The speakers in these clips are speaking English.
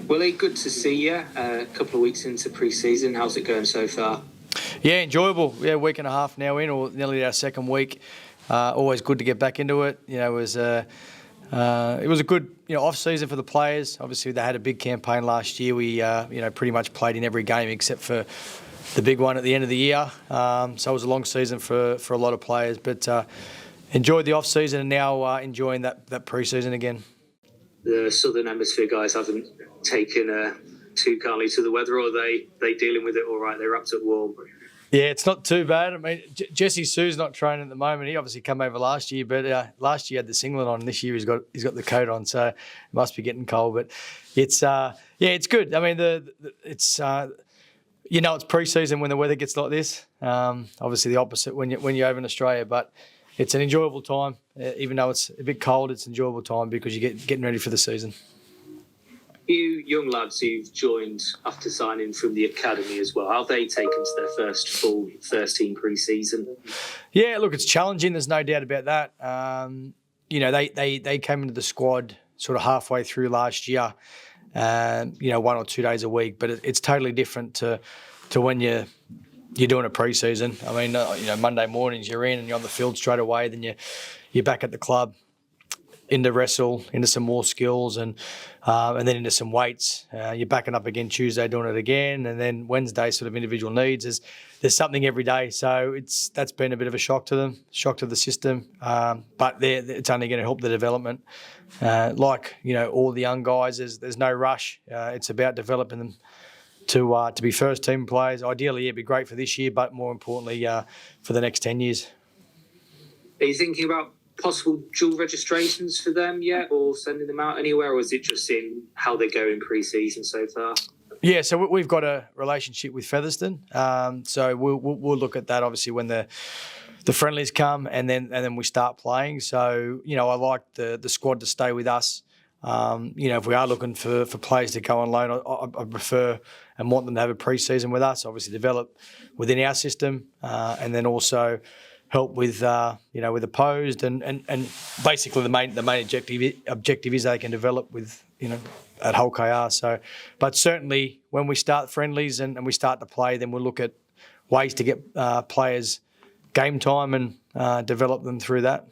Willie, good to see you. A couple of weeks into pre-season. How's it going so far? Yeah, enjoyable. Yeah, week and a half now in, or nearly our second week. Always good to get back into it. It was a good off season for the players. Obviously, they had a big campaign last year. We pretty much played in every game except for the big one at the end of the year. So it was a long season for a lot of players, but enjoyed the off season and now enjoying that pre-season again. The Southern Hemisphere guys haven't taken too kindly to the weather, or are they dealing with it all right? They're wrapped up warm. Yeah, it's not too bad. I mean, Jesse Sue's not training at the moment. He obviously came over last year, but last year he had the singlet on. This year he's got the coat on, so it must be getting cold. But it's it's good. I mean, it's pre-season when the weather gets like this. Obviously the opposite when you're over in Australia, but it's an enjoyable time. Even though it's a bit cold, it's an enjoyable time because you're getting ready for the season. You young lads who've joined after signing from the academy as well, how have they taken to their first team pre-season? Yeah, look, it's challenging. There's no doubt about that. They came into the squad sort of halfway through last year. 1 or 2 days a week, but it's totally different to when you're doing a pre-season. I mean, Monday mornings you're in and you're on the field straight away. Then you're back at the club, into wrestle, into some more skills, and then into some weights. You're backing up again Tuesday, doing it again, and then Wednesday sort of individual needs. There's something every day, so that's been a bit of a shock to them, shock to the system. But it's only going to help the development. All the young guys, there's no rush. It's about developing them to be first team players. Ideally, it'd be great for this year, but more importantly, for the next 10 years. Are you thinking about possible dual registrations for them yet, or sending them out anywhere, or is it just seeing how they go in pre-season so far? Yeah, so we've got a relationship with Featherston, so we'll look at that obviously when the friendlies come, and then we start playing. So I like the squad to stay with us. If we are looking for players to go on loan, I prefer and want them to have a pre-season with us. Obviously, develop within our system, and then also help with with opposed and basically the main objective is they can develop with at Hull KR. So, but certainly when we start friendlies and we start to play, then we'll look at ways to get players game time and develop them through that.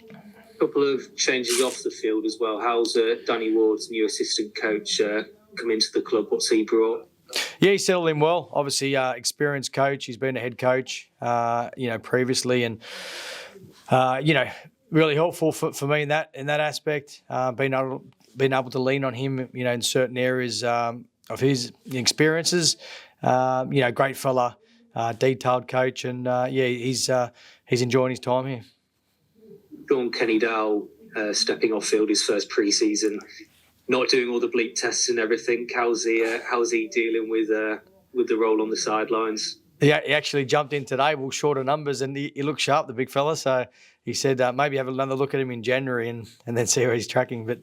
A couple of changes off the field as well. How's Danny Ward's new assistant coach come into the club? What's he brought? Yeah, he settled in well. Obviously, experienced coach. He's been a head coach, previously, and really helpful for me in that aspect. Being able to lean on him, in certain areas of his experiences. Great fella, detailed coach, and he's enjoying his time here. Sean Kenny Dow stepping off field his first pre-season, not doing all the bleep tests and everything. How's he dealing with the role on the sidelines? Yeah, he actually jumped in today. We'll shorter numbers, and he looked sharp, the big fella. So he said maybe have another look at him in January and then see how he's tracking. But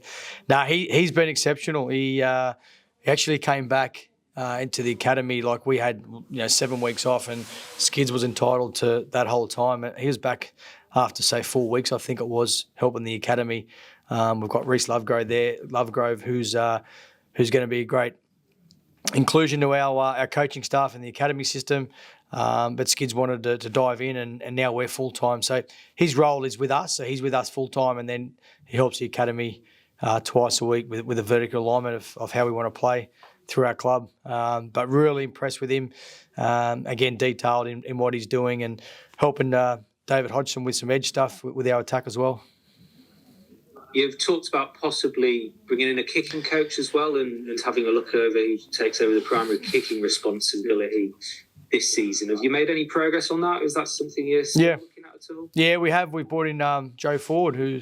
no, he's been exceptional. He actually came back into the academy like we had 7 weeks off, and Skids was entitled to that whole time. He was back after, say, 4 weeks, I think it was, helping the academy. We've got Reece Lovegrove there, who's going to be a great inclusion to our coaching staff in the academy system. But Skids wanted to dive in, and now we're full-time. So his role is with us. So he's with us full-time, and then he helps the academy twice a week with a vertical alignment of how we want to play through our club. But really impressed with him. Again, detailed in what he's doing and helping David Hodgson with some edge stuff with our attack as well. You've talked about possibly bringing in a kicking coach as well and having a look over who takes over the primary kicking responsibility this season. Have you made any progress on that? Is that something you're still looking at all? Yeah, we have. We've brought in Joe Ford, who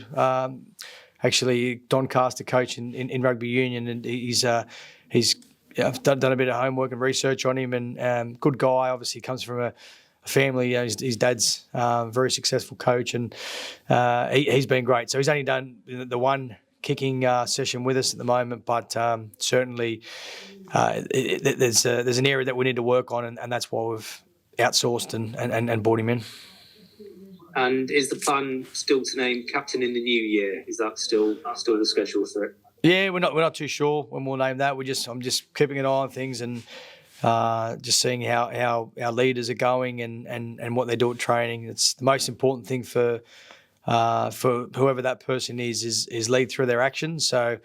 actually Doncaster coach in rugby union, and he's done a bit of homework and research on him, and good guy. Obviously comes from a family. His dad's a very successful coach, and he's been great. So he's only done the one kicking session with us at the moment, but certainly there's an area that we need to work on, and that's why we've outsourced and brought him in. And is the plan still to name captain in the new year? Is that still the schedule for it? Yeah, we're not too sure when we'll name that. I'm just keeping an eye on things and just seeing how our leaders are going and what they do at training. It's the most important thing for whoever that person is lead through their actions. So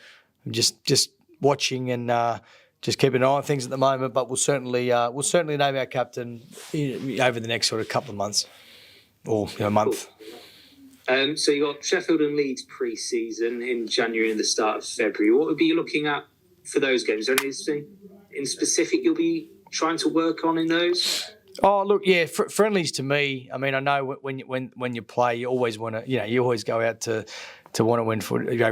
I'm just watching and just keeping an eye on things at the moment. But we'll certainly name our captain over the next sort of couple of months or month. So you got Sheffield and Leeds pre-season in January and the start of February. What would be you looking at for those games? Is there anything in specific you'll be trying to work on in those? Oh, look, yeah, friendlies to me. I mean, I know when you play, you always want to, you always go out to want to win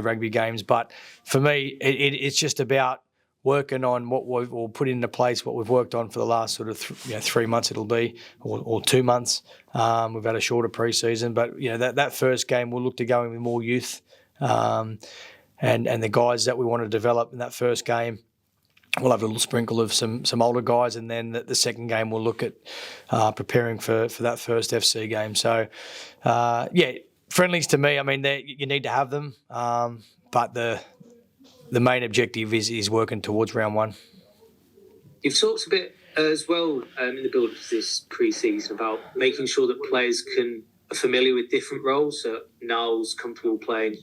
rugby games. But for me, it's just about working on or put into place what we've worked on for the last sort of 3 months. It'll be or 2 months. We've had a shorter pre-season, but that first game we'll look to go in with more youth, and the guys that we want to develop in that first game. We'll have a little sprinkle of some older guys, and then the second game we'll look at preparing for that first FC game. So, friendlies to me, I mean, you need to have them, but the main objective is working towards round one. You've talked a bit as well in the build of this pre-season about making sure that players are familiar with different roles. So Niall's comfortable playing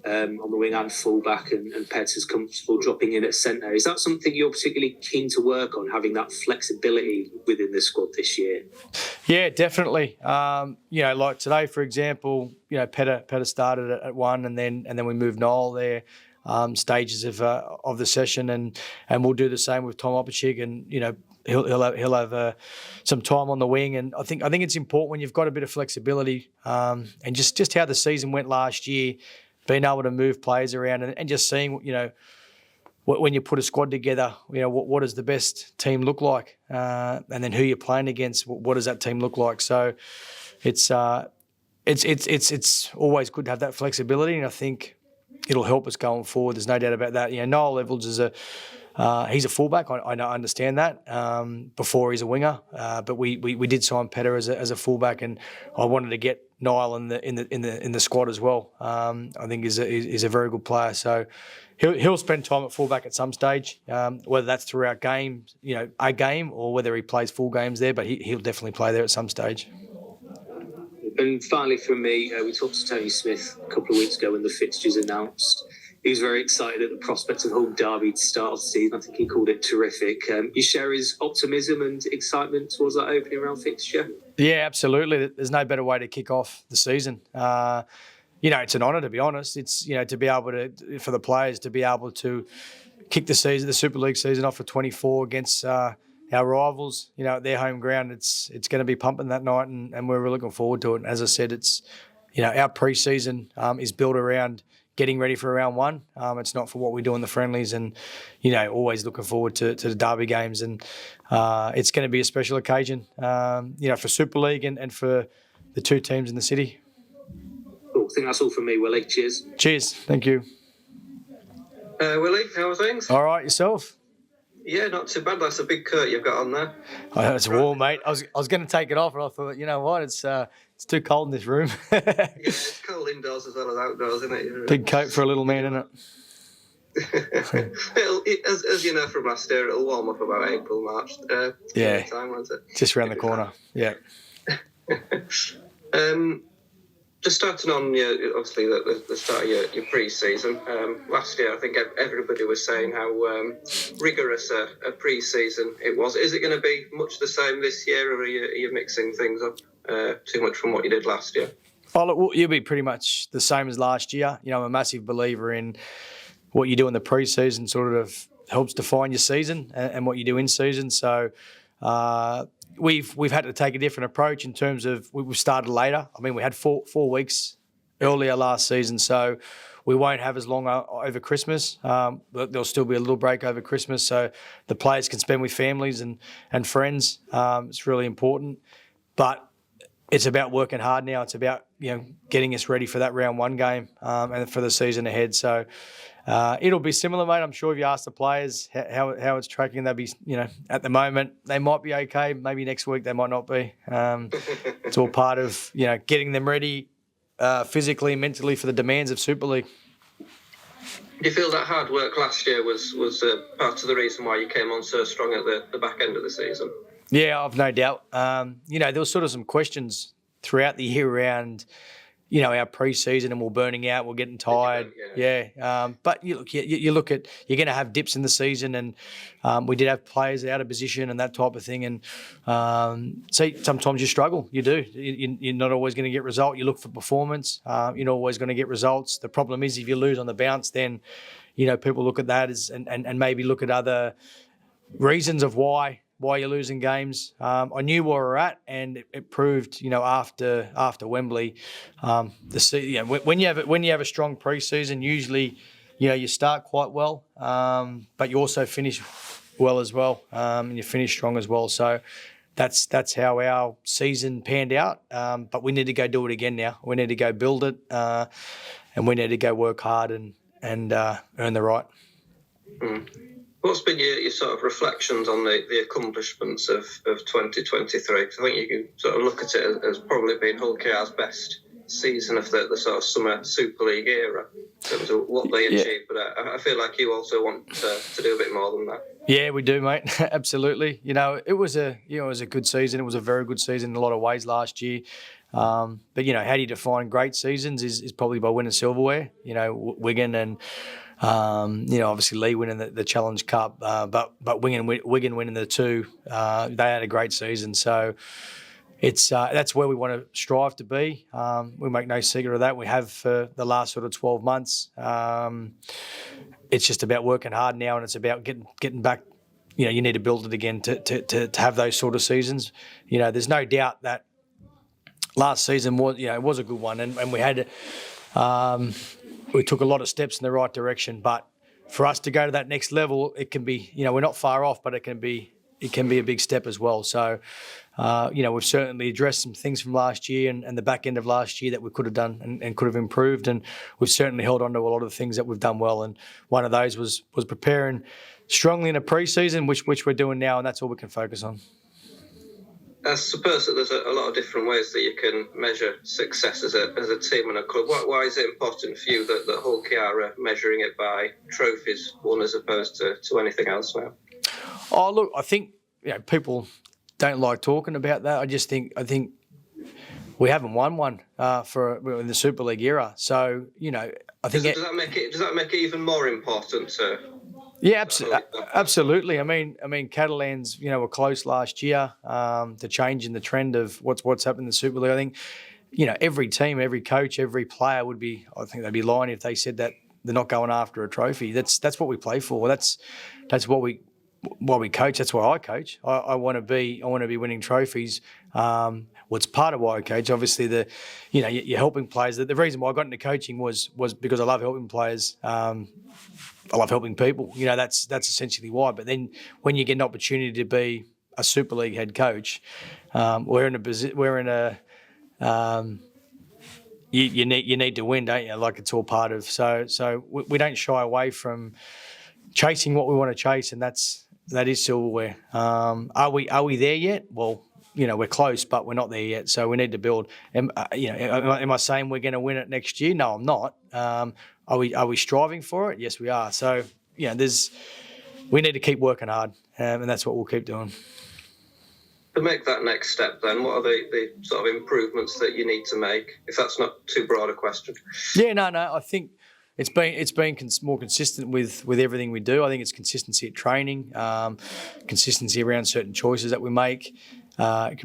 on the wing and fullback, and Peters comfortable dropping in at centre. Is that something you're particularly keen to work on, having that flexibility within the squad this year? Yeah, definitely. Like today, for example, Petter started at one, and then we moved Niall there. Stages of the session, and we'll do the same with Tom Opachig, and he'll have some time on the wing. And I think it's important when you've got a bit of flexibility, and just how the season went last year, being able to move players around and just seeing when you put a squad together, what does the best team look like, and then who you're playing against, what does that team look like? So it's always good to have that flexibility, and I think it'll help us going forward. There's no doubt about that. Niall Evans he's a fullback. I understand that. Before he's a winger, but we did sign Petter as a fullback, and I wanted to get Niall in the squad as well. I think he's a very good player. So he'll spend time at fullback at some stage, whether that's throughout games, a game, or whether he plays full games there. But he'll definitely play there at some stage. And finally, from me, we talked to Tony Smith a couple of weeks ago when the fixtures announced. He was very excited at the prospect of home derby to start off the season. I think he called it terrific. You share his optimism and excitement towards that opening round fixture? Yeah, absolutely. There's no better way to kick off the season. It's an honour, to be honest. It's to be able to, for the players to be able to kick the Super League season off for 24 against our rivals, at their home ground. It's going to be pumping that night, and we're really looking forward to it. And as I said, it's our pre-season is built around getting ready for round one. It's not for what we do in the friendlies, and always looking forward to the derby games. And it's going to be a special occasion, for Super League and for the two teams in the city. Cool. I think that's all from me, Willie. Cheers. Cheers. Thank you. Willie, how are things? All right, yourself? Yeah, not too bad. That's a big coat you've got on there. Oh, it's warm, mate. I was going to take it off, and I thought, you know what, it's too cold in this room. Yeah, it's cold indoors as well as outdoors, isn't it? Big coat for a little man, isn't it? As you know from last year, it'll warm up about April, March. Yeah, time, won't it? Just around the corner. Yeah. Just starting on obviously the start of your pre-season. Last year, I think everybody was saying how rigorous a pre-season it was. Is it going to be much the same this year, or are you mixing things up too much from what you did last year? Oh, look, you'll be pretty much the same as last year. I'm a massive believer in what you do in the pre-season sort of helps define your season and what you do in season. So we've had to take a different approach in terms of we've started later. I mean, we had four weeks earlier last season, so we won't have as long over Christmas. There'll still be a little break over Christmas, so the players can spend with families and friends. It's really important, but it's about working hard now. It's about getting us ready for that round one game and for the season ahead. So it'll be similar, mate. I'm sure if you ask the players how it's tracking, they'll be at the moment they might be okay. Maybe next week they might not be. It's all part of getting them ready physically and mentally for the demands of Super League. Do you feel that hard work last year was part of the reason why you came on so strong at the back end of the season? Yeah, I've no doubt. There was sort of some questions throughout the year around, our pre-season, and we're burning out, we're getting tired. But you look at, you're going to have dips in the season, and we did have players out of position and that type of thing. And so sometimes you struggle. You do. You're not always going to get result. You look for performance. You're not always going to get results. The problem is if you lose on the bounce, then people look at that as and maybe look at other reasons of why you're losing games. I knew where we're at, and it proved, after Wembley, when you have a strong preseason, usually, you start quite well, but you also finish well as well, and you finish strong as well. So that's how our season panned out. But we need to go do it again now. We need to go build it, and we need to go work hard and earn the right. What's been your sort of reflections on the accomplishments of 2023? Because I think you can sort of look at it as probably being Hull KR's best season of the sort of summer Super League era in terms of what they achieved. But I feel like you also want to do a bit more than that. Yeah, we do, mate. Absolutely. It was a good season. It was a very good season in a lot of ways last year. But how do you define great seasons is probably by winning silverware. Wigan and obviously Lee winning the Challenge Cup, but Wigan winning the two. They had a great season, so it's that's where we want to strive to be. We make no secret of that. We have for the last sort of 12 months. It's just about working hard now, and it's about getting back. You need to build it again to have those sort of seasons. There's no doubt that last season was a good one, and we had. We took a lot of steps in the right direction, but for us to go to that next level, it can be, we're not far off, but it can be a big step as well. So, we've certainly addressed some things from last year and the back end of last year that we could have done and could have improved, and we've certainly held on to a lot of the things that we've done well. And one of those was preparing strongly in a pre-season, which we're doing now, and that's all we can focus on. I suppose that there's a lot of different ways that you can measure success as a team and a club. Why is it important for you that Hull KR are measuring it by trophies won as opposed to anything else now? Oh, look, I think people don't like talking about that. I think we haven't won one in the Super League era. So I think does that make it even more important to? Yeah, absolutely. I mean, Catalans, were close last year. The change in the trend of what's happened in the Super League. I think, every team, every coach, every player I think they'd be lying if they said that they're not going after a trophy. That's what we play for. That's what we coach. That's why I coach. I want to be winning trophies. What's part of why I coach? Obviously, you're helping players. The reason why I got into coaching was because I love helping players. I love helping people. That's essentially why. But then when you get an opportunity to be a Super League head coach, you need to win, don't you? Like it's all part of. So we don't shy away from chasing what we want to chase, and that is silverware. Are we there yet? Well, we're close, but we're not there yet. So we need to build. Am I saying we're going to win it next year? No, I'm not. Are we striving for it? Yes, we are. So we need to keep working hard, and that's what we'll keep doing. To make that next step, then, what are the sort of improvements that you need to make? If that's not too broad a question. Yeah, no. I think it's been more consistent with everything we do. I think it's consistency at training, consistency around certain choices that we make,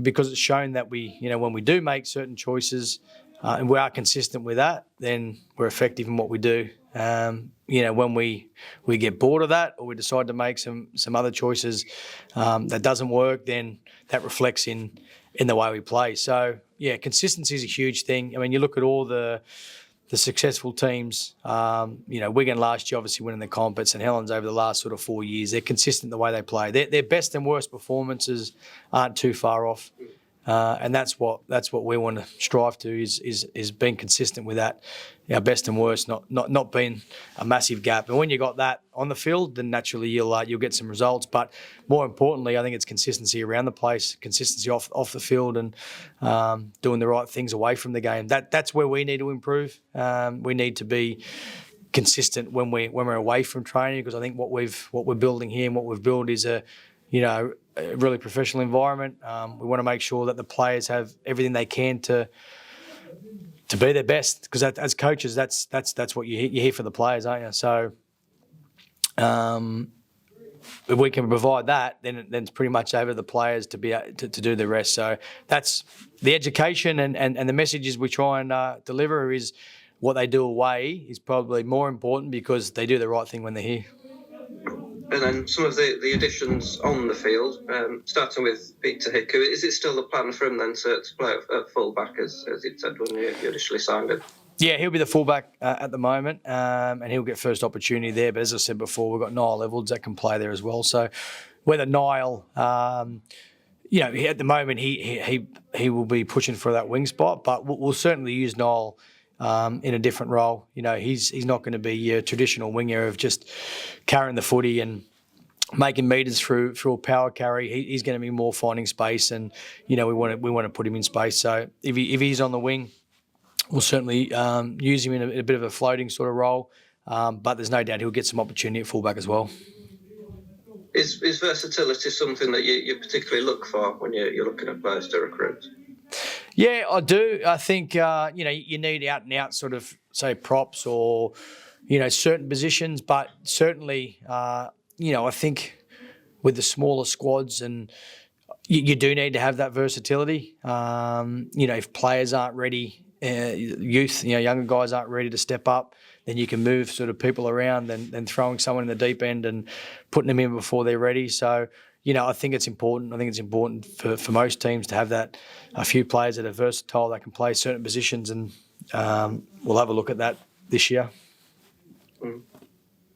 because it's shown that when we do make certain choices. And we are consistent with that, then we're effective in what we do. When we get bored of that, or we decide to make some other choices that doesn't work, then that reflects in the way we play. So yeah, consistency is a huge thing. I mean, you look at all the successful teams. Wigan last year obviously winning the comp, but St Helens over the last sort of 4 years, they're consistent the way they play. Their best and worst performances aren't too far off. And that's what we want to strive to is being consistent with that, best and worst, not being a massive gap. And when you got that on the field, then naturally you'll get some results. But more importantly, I think it's consistency around the place, consistency off the field, and doing the right things away from the game. That's where we need to improve. We need to be consistent when we're away from training, because I think what we're building here and what we've built is a really professional environment. We want to make sure that the players have everything they can to be their best, because as coaches, that's what you're here for the players, aren't you? So if we can provide that, then it's pretty much over the players to be to do the rest. So that's the education and the messages we try and deliver is what they do away is probably more important, because they do the right thing when they're here. And then some of the additions on the field, starting with Peter Hickey, is it still the plan for him then to play at full-back, as you'd said when you initially signed him? Yeah, he'll be the fullback at the moment, and he'll get first opportunity there. But as I said before, we've got Niall Evalds that can play there as well. So whether Niall, at the moment he will be pushing for that wing spot, but we'll certainly use Niall in a different role. He's not going to be a traditional winger of just carrying the footy and making metres through a power carry. He's going to be more finding space, and we want to put him in space. So if he's on the wing, we'll certainly use him in a bit of a floating sort of role. But there's no doubt he'll get some opportunity at fullback as well. Is versatility something that you particularly look for when you're looking at players to recruit? Yeah, I do. I think, you need out and out sort of, say, props or, certain positions. But certainly, I think with the smaller squads, and you do need to have that versatility. If players aren't ready, youth, younger guys aren't ready to step up, then you can move sort of people around than throwing someone in the deep end and putting them in before they're ready. So, I think it's important. I think it's important for most teams to have a few players that are versatile, that can play certain positions, and we'll have a look at that this year.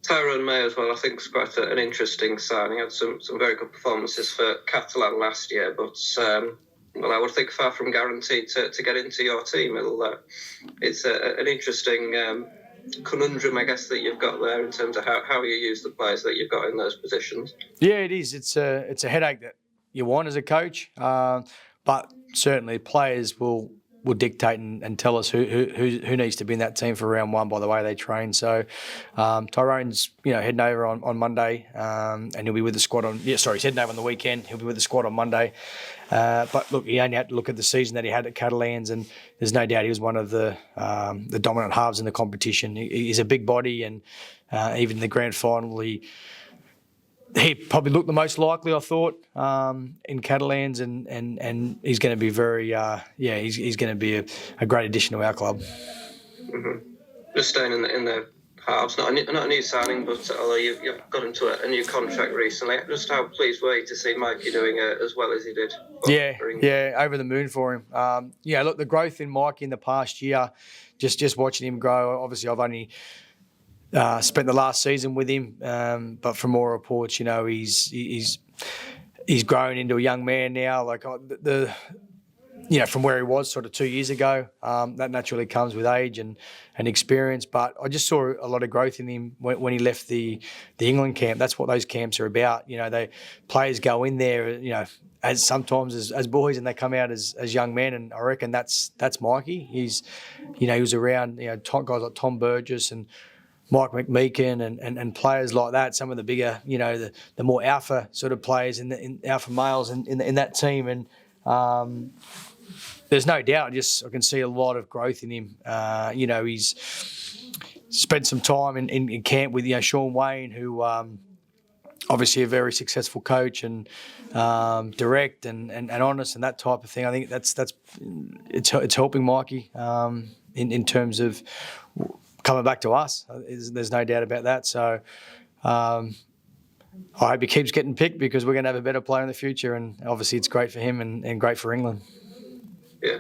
Tyrone May as well, I think, is quite an interesting signing. Had some very good performances for Catalan last year, but I would think far from guaranteed to get into your team. It's an interesting conundrum, I guess, that you've got there in terms of how you use the players that you've got in those positions. Yeah, it is. It's a headache that you want as a coach, but certainly players will dictate and tell us who needs to be in that team for round one by the way they train. So Tyrone's heading over on Monday, and he'll be with the squad he's heading over on the weekend. He'll be with the squad on Monday. But look, he only had to look at the season that he had at Catalans, and there's no doubt he was one of the dominant halves in the competition. He's a big body, and even in the grand final, he probably looked the most likely, I thought, in Catalans, and he's going to be he's going to be a great addition to our club. Mm-hmm. Just staying in the halves, not a new signing, but although you've got into a new contract recently, just how pleased were you to see Mikey doing as well as he did? Yeah, over the moon for him. Look, the growth in Mikey in the past year, just watching him grow. Obviously, I've only spent the last season with him, but from all reports, he's grown into a young man now. Like from where he was sort of 2 years ago, that naturally comes with age and experience. But I just saw a lot of growth in him when he left the England camp. That's what those camps are about. Players go in there, as sometimes as boys, and they come out as young men. And I reckon that's Mikey. He was around guys like Tom Burgess and Mike McMeekin and players like that, some of the bigger, the more alpha sort of players in alpha males in that team. And there's no doubt, I can see a lot of growth in him. He's spent some time in camp with Sean Wayne, who obviously a very successful coach and direct and honest and that type of thing. I think it's helping Mikey in terms of coming back to us. There's no doubt about that. So I hope he keeps getting picked, because we're going to have a better player in the future, and obviously it's great for him and great for England. Yeah.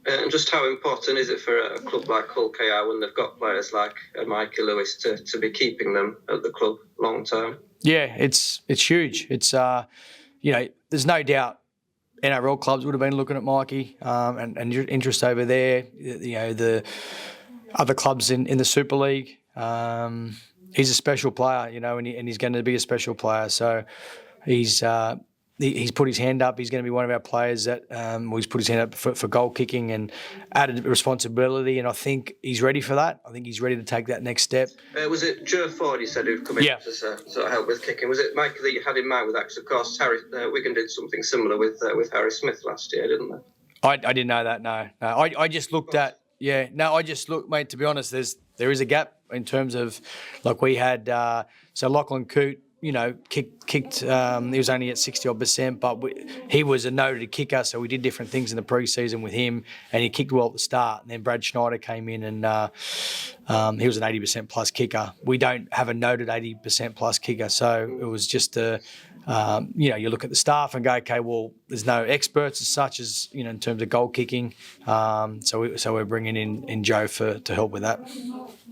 And just how important is it for a club like Hull KR when they've got players like Mikey Lewis to be keeping them at the club long term? Yeah, it's huge. It's there's no doubt NRL clubs would have been looking at Mikey and interest over there. The other clubs in the Super League. He's a special player, and he's going to be a special player. So he's he's put his hand up. He's going to be one of our players that he's put his hand up for goal kicking and added responsibility. And I think he's ready for that. I think he's ready to take that next step. Was it Joe Ford, you said, who'd come in to sort of help with kicking? Was it Mike that you had in mind with that? Because, of course, Wigan did something similar with Harry Smith last year, didn't they? I didn't know that, no. I just looked at, mate, to be honest, there is a gap in terms of, like we had, so Lachlan Coote, kicked. He was only at 60% but he was a noted kicker, so we did different things in the pre-season with him, and he kicked well at the start. And then Brad Schneider came in, and he was an 80% plus kicker. We don't have a noted 80% plus kicker, so it was just you look at the staff and go, okay, well, there's no experts as such as in terms of goal kicking. So we're bringing in Joe to help with that.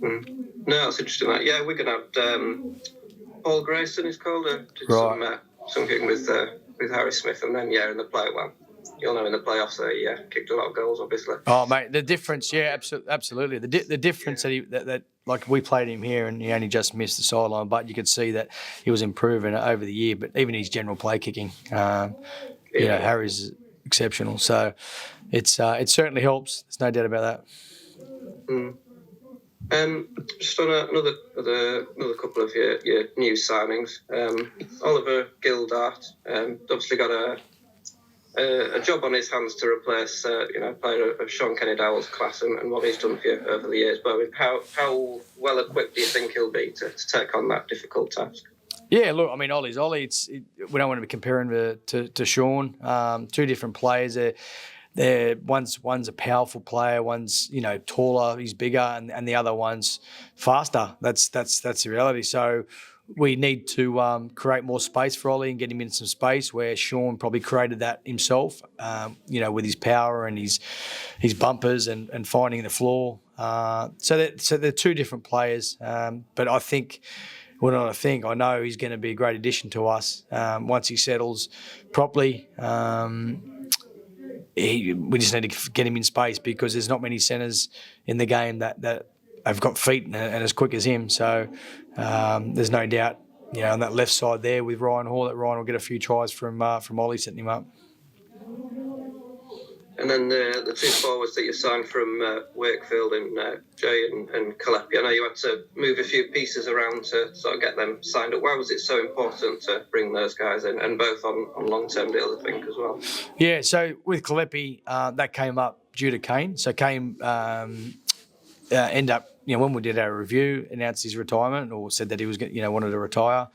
No, that's interesting. Yeah, we're going to have Paul Grayson is called. Did some kicking with Harry Smith, and then in the play. Well, you'll know in the playoffs they kicked a lot of goals, obviously. Oh, mate, the difference, absolutely. The difference that like we played him here, and he only just missed the sideline, but you could see that he was improving over the year. But even his general play kicking, Harry's exceptional. So it certainly helps. There's no doubt about that. Mm. Just on another couple of your new signings, Oliver Gildart obviously got a job on his hands to replace a player of Sean Kenny Dowell's class and what he's done for you over the years. But I mean, how well equipped do you think he'll be to take on that difficult task? Yeah, look, I mean, Ollie. We don't want to be comparing to Sean. Two different players. One's a powerful player, one's taller, he's bigger, and the other one's faster. That's the reality. So we need to create more space for Ollie and get him in some space where Sean probably created that himself. With his power and his bumpers and finding the floor. So they're two different players. But I think. I know he's going to be a great addition to us once he settles properly. We just need to get him in space because there's not many centres in the game that have got feet and as quick as him. So there's no doubt, on that left side there with Ryan Hall, that Ryan will get a few tries from Ollie setting him up. And then the two forwards that you signed from Wakefield and Jay and Kaleppi, I know you had to move a few pieces around to sort of get them signed up. Why was it so important to bring those guys in, and both on long-term deals, I think, as well? Yeah, so with Kaleppi, that came up due to Kane. So Kane ended up, when we did our review, announced his retirement or said that he was, wanted to retire.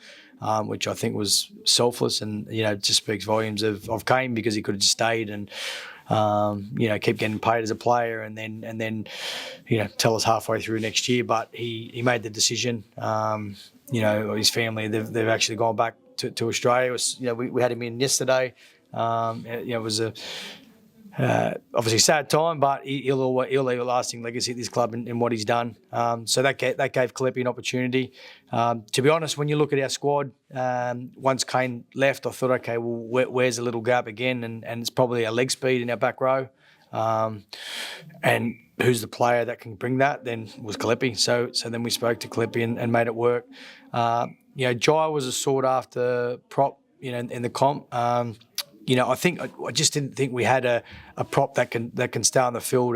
Which I think was selfless and, just speaks volumes of Kane because he could have just stayed and, keep getting paid as a player and then tell us halfway through next year. But he made the decision. His family, they've actually gone back to Australia. It was, we had him in yesterday. It was a obviously sad time, but he'll leave a lasting legacy at this club in what he's done. So that gave Kaleppi an opportunity. To be honest, when you look at our squad, once Kane left, I thought, okay, well, where's a little gap again? And it's probably our leg speed in our back row. And who's the player that can bring that? Then was Kaleppi. So then we spoke to Kaleppi and made it work. Jai was a sought after prop, in the comp. I just didn't think we had a prop that can stay on the field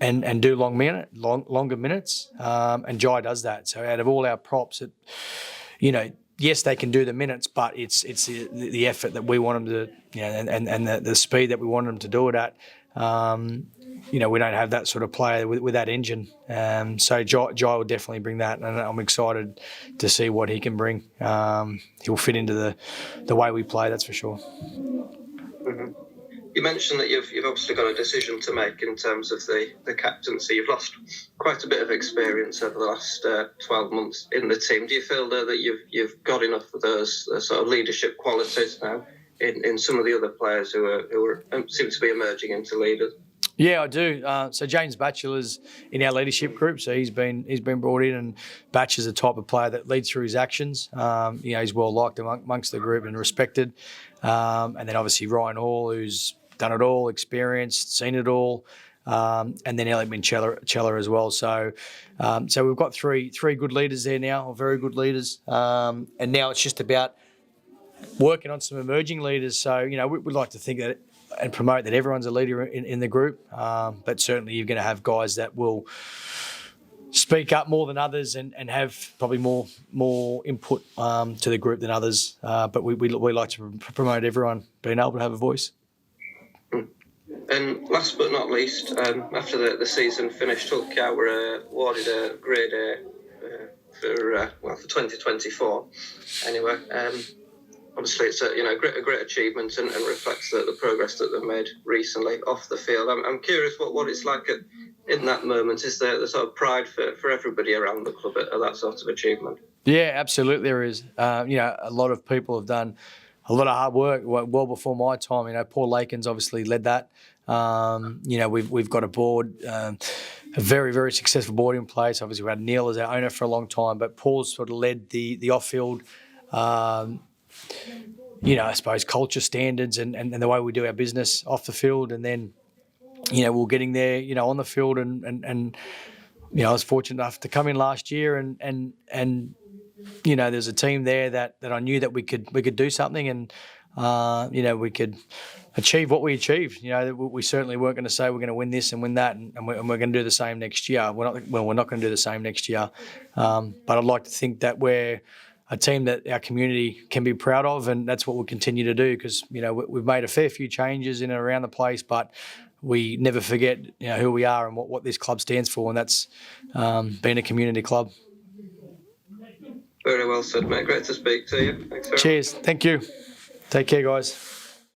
and do longer minutes. And Jai does that. So out of all our props, yes, they can do the minutes, but it's the effort that we want them to, and the speed that we want them to do it at. We don't have that sort of player with that engine. So Jai will definitely bring that, and I'm excited to see what he can bring. He'll fit into the way we play, that's for sure. Mm-hmm. You mentioned that you've obviously got a decision to make in terms of the captaincy. You've lost quite a bit of experience over the last 12 months in the team. Do you feel that you've got enough of those sort of leadership qualities now in some of the other players who seem to be emerging into leaders? Yeah, I do. So James Batchelor's in our leadership group, so he's been brought in, and Batch is the type of player that leads through his actions. He's well liked amongst the group and respected. And then obviously Ryan Hall, who's done it all, experienced, seen it all, and then Elliot Minchella as well. So we've got three good leaders there now, or very good leaders, and now it's just about working on some emerging leaders. So, we'd like to think that and promote that everyone's a leader in the group. But certainly you're going to have guys that will speak up more than others and have probably more input to the group than others. But we like to promote everyone being able to have a voice. And last but not least, after the season finished, Hull Cow were awarded a grade A for 2024. Anyway, obviously it's a great achievement and reflects the progress that they've made recently off the field. I'm curious what it's like in that moment. Is there the sort of pride for everybody around the club at that sort of achievement? Yeah, absolutely there is. A lot of people have done a lot of hard work well before my time. Paul Lakin's obviously led that. We've got a board, a very, very successful board in place. Obviously, we had Neil as our owner for a long time, but Paul's sort of led the off-field, I suppose, culture standards and the way we do our business off the field. And then, we're getting there, on the field. And I was fortunate enough to come in last year and there's a team there that I knew that we could do something and, we could achieve what we achieved. We certainly weren't going to say we're going to win this and win that and we're going to do the same next year. We're not going to do the same next year. But I'd like to think that we're a team that our community can be proud of, and that's what we'll continue to do because, we've made a fair few changes in and around the place, but we never forget who we are and what this club stands for, and that's being a community club. Very well said, mate. Great to speak to you. Thanks very much. Cheers. Thank you. Take care, guys.